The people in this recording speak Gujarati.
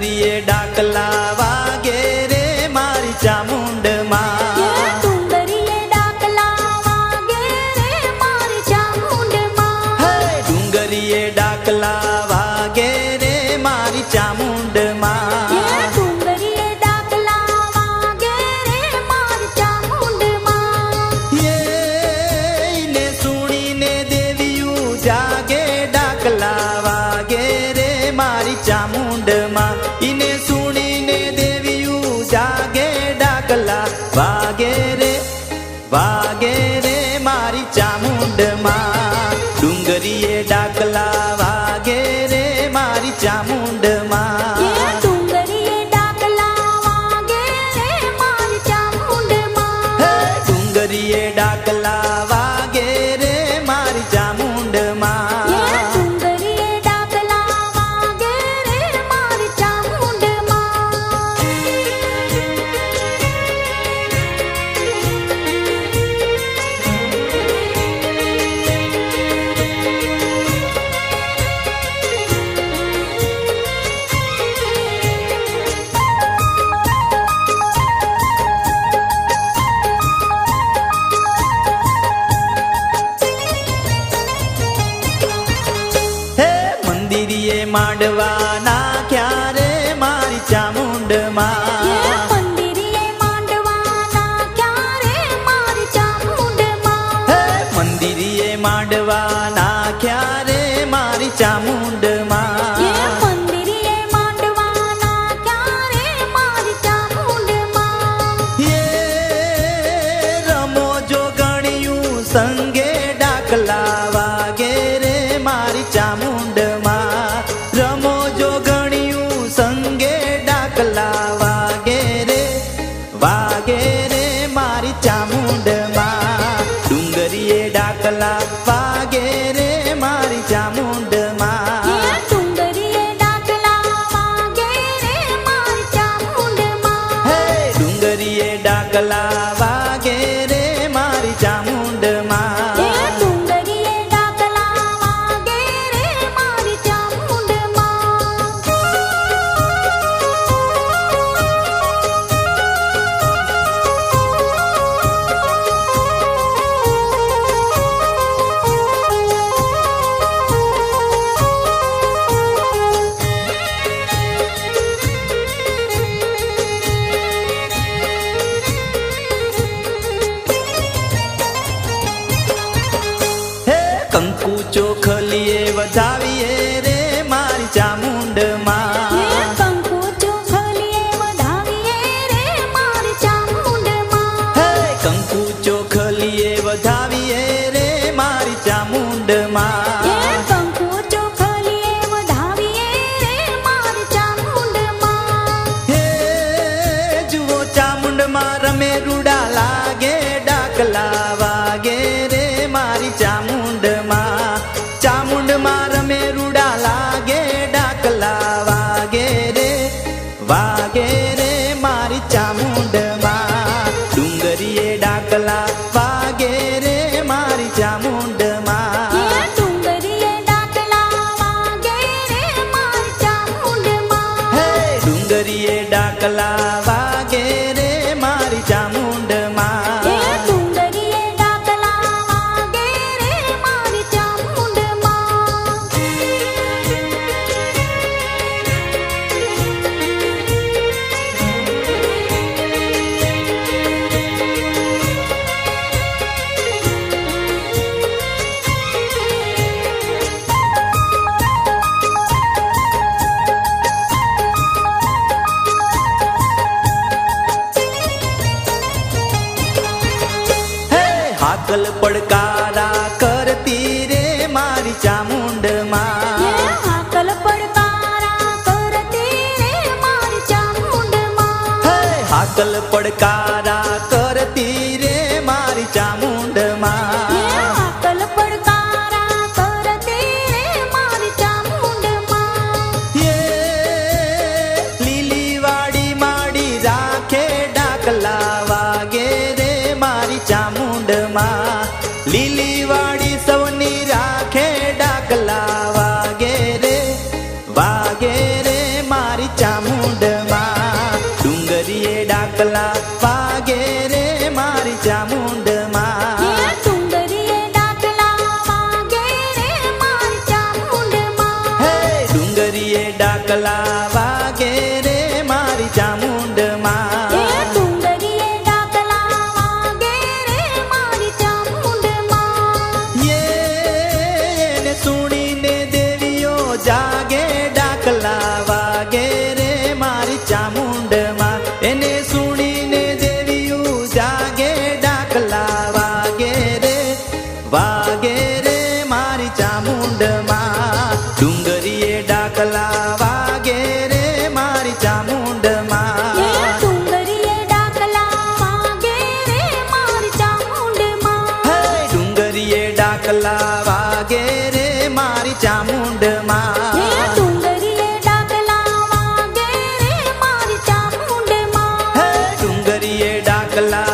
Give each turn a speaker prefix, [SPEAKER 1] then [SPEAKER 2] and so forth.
[SPEAKER 1] ડુંગરીએ ડાકલા વાગે રે મારી ચામુંડ માં
[SPEAKER 2] ડુંગરીએ ડાકલા વાગે રે મારી ચામુંડ માં
[SPEAKER 1] ડુંગરીએ ડાકલા વાગે રે મારી ચામુંડ માં
[SPEAKER 2] ડુંગરીએ ડાકલા વાગે રે મારી ચામુંડ માં
[SPEAKER 1] એને સુણીને દેવીયું જાગે ડાકલા વાગે રે મારી ચામુંડ માં ઈને સુણીને દેવીયું જાગે ડાકલા વાગે રે મારી ચામુંડ માં ડુંગરીએ ડાકલા વાગે રે મારી ચામુંડ માં
[SPEAKER 2] ડુંગરીએ ડાકલા વાગે રે મારી ચામુંડ માં
[SPEAKER 1] ડુંગરીએ ડાકલા વાગે રે મારી ચામુંડ માં
[SPEAKER 2] ડુંગરીએ ડાકલા વાગે રે મારી ચામુંડ માં
[SPEAKER 1] મંદિરીએ માંડવા નાખ્યા રે મારી ચામુંડ માં
[SPEAKER 2] મંદિરીએ માંડવા નાખ્યા રે મારી ચામુંડ માં
[SPEAKER 1] મંદિરીએ માંડવા નાખ્યા રે મારી ચામુંડ માં
[SPEAKER 2] મંદિરીએ માંડવા નાખ્યા રે મારી ચામુંડ માં
[SPEAKER 1] રમો જો ગણ્યું સંગે ડાકલા વાગે રે મારી ચામુંડ માં રમો જો ગણ્યું સંગે ડાકલા વાગે રે મારી ચામુંડ માં ડુંગરીએ ડાકલા વાગે રે મારી ચામુંડ માં
[SPEAKER 2] ડુંગરીએ ડાકલા વાગે રે મારી ચામુંડ માં
[SPEAKER 1] ડુંગરીએ ડાકલા વાગે રે મારી ચામુંડ માં
[SPEAKER 2] ડુંગરીએ ડાકલા વાગે રે મારી ચામુંડ
[SPEAKER 1] કંકુ ચોખલીએ વધાવીએ રે મારી ચામુંડ માં
[SPEAKER 2] કંકુ ચોખલીએ વધાવીએ રે મારી ચામુંડ માં
[SPEAKER 1] કંકુ ચોખલીએ વધાવીએ રે મારી ચામુંડ માં
[SPEAKER 2] કંકુ ચોખલીએ વધાવીએ રે મારી ચામુંડ માં
[SPEAKER 1] જુઓ ચામુંડ માં રમે રૂડા લાગે ડાકલા વાગે રે મારી ચામુંડ માં ચામુંડ માં રમે રૂડા લાગે ડાકલા વાગે રે મારી ચામુંડ માં ડુંગરીએ ડાકલા વાગે રે મારી ચામુંડ માં
[SPEAKER 2] ડુંગરીએ ડાકલા વાગે રે મારી ચામુંડ માં
[SPEAKER 1] ડુંગરીએ ડાકલા વાગે રે મારી ચામુંડ માં
[SPEAKER 2] ડુંગરીએ ડાકલા વાગે રે મારી ચામુંડ માં
[SPEAKER 1] હાકલ પડકારા કરતી રે મારી ચામુંડ માં
[SPEAKER 2] હાકલ પડકારા કરતી રે મારી ચામુંડ માં
[SPEAKER 1] હાકલ પડકારા કરતી રે મારી ચામુંડ માં
[SPEAKER 2] હાકલ પડકારા કરતી રે મારી ચામુંડ માં
[SPEAKER 1] લીલી વાડી માડી રાખે ડાકલા વાગે રે મારી ચામુંડ માં લીલી વાડી સૌની રાખે ડાકલા વાગે રે મારી ચામુંડ ડુંગરીએ ડાકલા વાગે રે મારી ચામુંડમાં
[SPEAKER 2] એ ડુંગરીએ ડાકલા વાગે રે મારી ચામુંડમાં
[SPEAKER 1] એને સુણીને દેવીઓ જાગે ડાકલા વાગે રે મારી ચામુંડમાં એને સુણીને દેવીઓ જાગે ડાકલા વાગે રે મારી ચામુંડમાં ડુંગરીએ ડાકલા વાગે રે મારી ચામુંડમાં
[SPEAKER 2] એ ડુંગરીએ ડાકલા વાગે રે મારી ચામુંડમાં
[SPEAKER 1] હે ડુંગરીએ ડાકલા વાગે રે મારી ચામુંડમાં
[SPEAKER 2] એ ડુંગરીએ ડાકલા વાગે રે મારી ચામુંડમાં
[SPEAKER 1] હે ડુંગરીએ ડાકલા